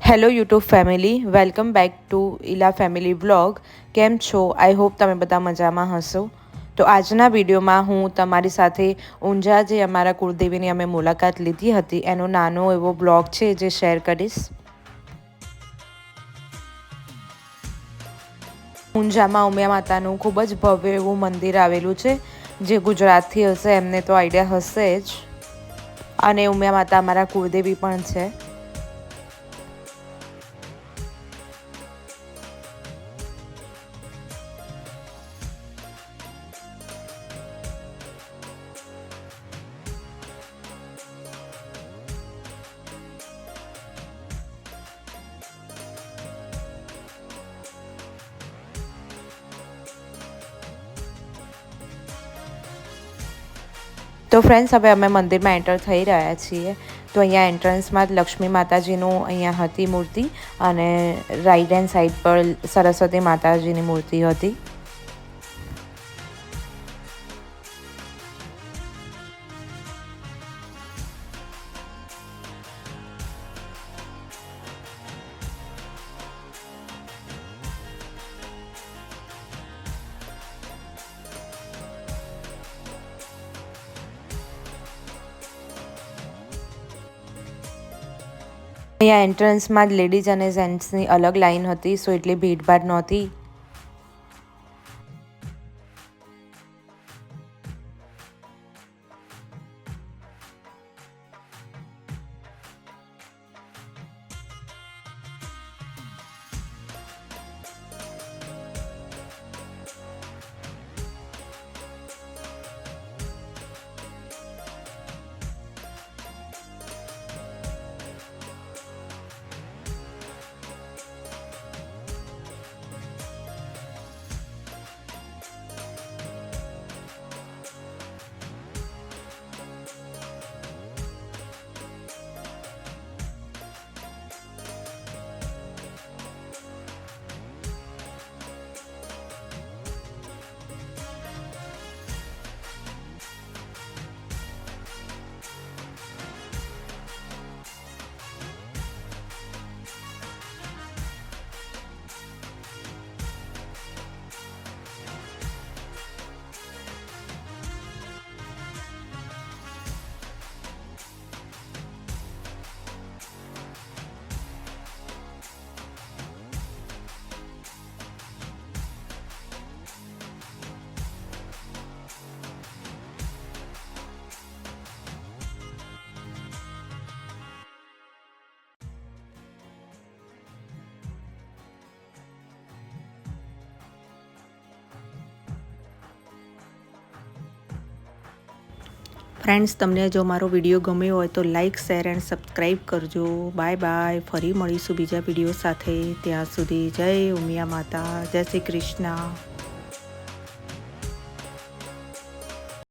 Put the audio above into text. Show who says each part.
Speaker 1: Hello YouTube family, welcome back to Ila family vlog. કેમ છો? I hope તમે બધા મજામાં હશો. તો આજના વિડીયોમાં હું તમારી સાથે ઊંઝા જે અમારા કુળદેવીની અમે મુલાકાત લીધી હતી એનો નાનો એવો બ્લોગ છે જે શેર કરીશ. ઊંઝામાં ઉમિયા માતાનું ખૂબ જ ભવ્ય એવું મંદિર આવેલું છે. જે ગુજરાતથી હશે એમને તો આઈડિયા હશે જ. અને ઉમિયા માતા અમારા કુળદેવી પણ છે. તો ફ્રેન્ડ્સ, હવે અમે મંદિરમાં એન્ટર થઈ રહ્યા છીએ. તો અહીંયા એન્ટ્રન્સમાં જ લક્ષ્મી માતાજીનું અહીંયા હતી મૂર્તિ અને રાઈટ હેન્ડ સાઈડ પર સરસ્વતી માતાજીની મૂર્તિ હતી. અહીંયા એન્ટ્રન્સમાં જ લેડીઝ અને જેન્ટ્સની અલગ લાઈન હતી, સો એટલી ભીડભાડ નહોતી. ફ્રેન્ડ્સ, તમને જો મારો વિડીયો ગમ્યો હોય તો લાઇક, શેર એન્ડ સબસ્ક્રાઈબ કરજો. Bye bye. ફરી મળીશું બીજા વિડીયો સાથે. ત્યાં સુધી જય ઉમિયા માતા, જય શ્રી કૃષ્ણ.